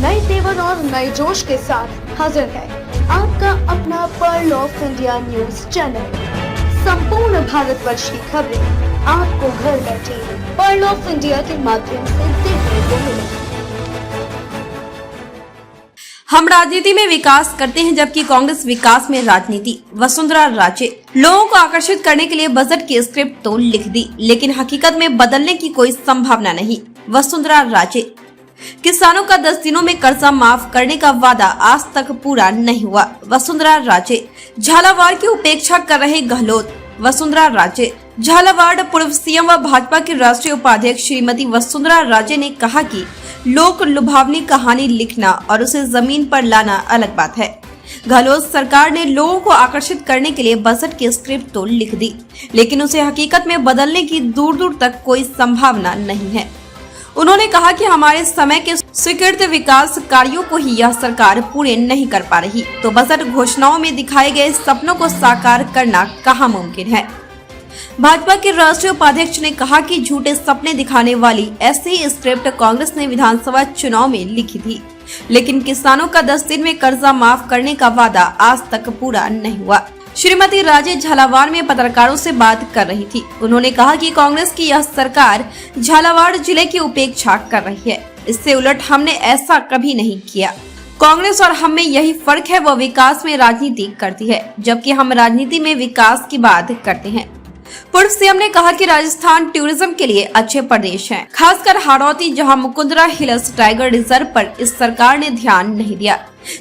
नए तेवर और नए जोश के साथ हाजिर है आपका अपना pearl of India news channel. संपूर्ण भारतवर्ष की खबरें आपको घर बैठे पर्ल ऑफ इंडिया के माध्यम से देखने को मिलेगी। हम राजनीति में विकास करते हैं, जबकि कांग्रेस विकास में राजनीति। वसुंधरा राजे लोगों को आकर्षित करने के लिए बजट की स्क्रिप्ट तो लिख दी, लेकिन हकीकत में बदलने की कोई संभावना नहीं। वसुंधरा राजे किसानों का 10 दिनों में कर्जा माफ करने का वादा आज तक पूरा नहीं हुआ। वसुंधरा राजे झालावाड़ की उपेक्षा कर रहे गहलोत। वसुंधरा राजे झालावाड़ पूर्व सीएम व भाजपा के राष्ट्रीय उपाध्यक्ष श्रीमती वसुंधरा राजे ने कहा कि लोक लुभावनी कहानी लिखना और उसे जमीन पर लाना अलग बात है। गहलोत सरकार ने लोगों को आकर्षित करने के लिए बजट की स्क्रिप्ट तो लिख दी, लेकिन उसे हकीकत में बदलने की दूर दूर तक कोई संभावना नहीं है। उन्होंने कहा कि हमारे समय के स्वीकृत विकास कार्यों को ही यह सरकार पूरे नहीं कर पा रही, तो बजट घोषणाओं में दिखाए गए सपनों को साकार करना कहाँ मुमकिन है। भाजपा के राष्ट्रीय उपाध्यक्ष ने कहा कि झूठे सपने दिखाने वाली ऐसी स्क्रिप्ट कांग्रेस ने विधानसभा चुनाव में लिखी थी, लेकिन किसानों का 10 दिन में कर्जा माफ करने का वादा आज तक पूरा नहीं हुआ। श्रीमती राजे झालावाड़ में पत्रकारों से बात कर रही थी। उन्होंने कहा कि कांग्रेस की यह सरकार झालावाड़ जिले की उपेक्षा कर रही है। इससे उलट हमने ऐसा कभी नहीं किया। कांग्रेस और हम में यही फर्क है, वह विकास में राजनीति करती है, जबकि हम राजनीति में विकास की बात करते हैं। पूर्व सीएम ने कहा कि राजस्थान टूरिज्म के लिए अच्छे प्रदेश हैं, खासकर हाड़ौती, जहां मुकुंदरा हिल्स टाइगर रिजर्व पर इस सरकार ने ध्यान नहीं दिया,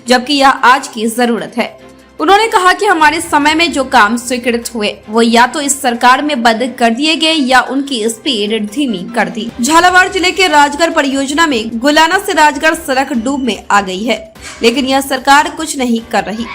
जबकि यह आज की जरूरत है। उन्होंने कहा कि हमारे समय में जो काम स्वीकृत हुए वो या तो इस सरकार में बंद कर दिए गए या उनकी स्पीड धीमी कर दी। झालावाड़ जिले के राजगढ़ परियोजना में गुलाना से राजगढ़ सड़क डूब में आ गई है, लेकिन यह सरकार कुछ नहीं कर रही।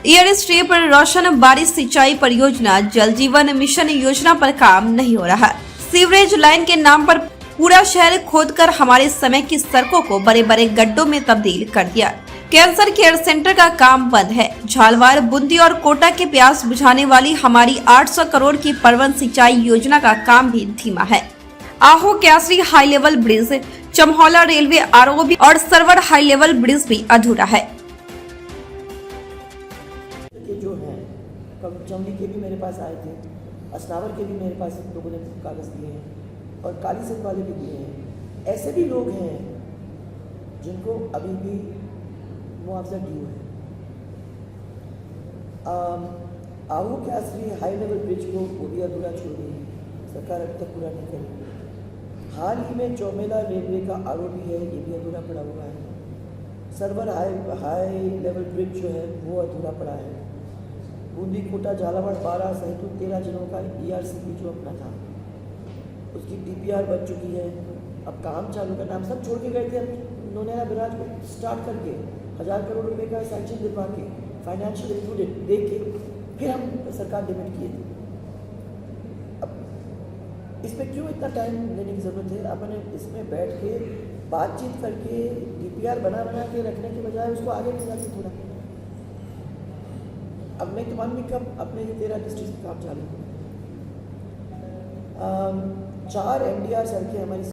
एयर स्ट्रिप रोशन बारिश सिंचाई परियोजना, जल जीवन मिशन योजना पर काम नहीं हो रहा। सीवरेज लाइन के नाम पर पूरा शहर खोदकर हमारे समय की सड़कों को बड़े बड़े गड्ढों में तब्दील कर दिया। कैंसर केयर सेंटर का काम बंद है। झालावाड़, बूंदी और कोटा के प्यास बुझाने वाली हमारी 800 करोड़ की परवन सिंचाई योजना का काम भी धीमा है। Aho Kyasari high level bridge, Chamhaula railway ROB और सरवर हाई लेवल ब्रिज भी अधूरा है। जो है चमड़ी के भी मेरे पास आए थे, असनावर के भी मेरे पास लोगों ने कागज दिए हैं और काली सिंह वाले भी दिए हैं। ऐसे भी लोग हैं जिनको अभी भी मुआवजा ड्यू है। आहू के असली हाई लेवल ब्रिज को वो भी अधूरा छोड़ रही है, सरकार अभी तक पूरा नहीं करी। हाल ही में चौमेला रेलवे का आरओबी है, ये भी अधूरा पड़ा हुआ है। सर्वर हाई लेवल ब्रिज जो है वो अधूरा पड़ा है। बूंदी कोटा झालावाड़ 12 सहित 13 जिलों का ERCP जो अपना था उसकी DPR बन चुकी है। अब काम चालू करना, हम सब छोड़ के गए थे नोनेरा बिराज को स्टार्ट करके 1000 करोड़ रुपए का सैंक्शन दिलवा के फाइनेंशियल रिव्यू दे के फिर हम सरकार डिमिट किए थे। अब इस पर क्यों इतना टाइम लेने की ज़रूरत है? अपने इसमें बैठ के बातचीत करके DPR बना के रखने के बजाय उसको आगे ले जाके थोड़ा। अब मैं तो मालूम कब अपने 13 डिस्ट्रिक्ट काम चालू 4 MDR सड़कें हमारी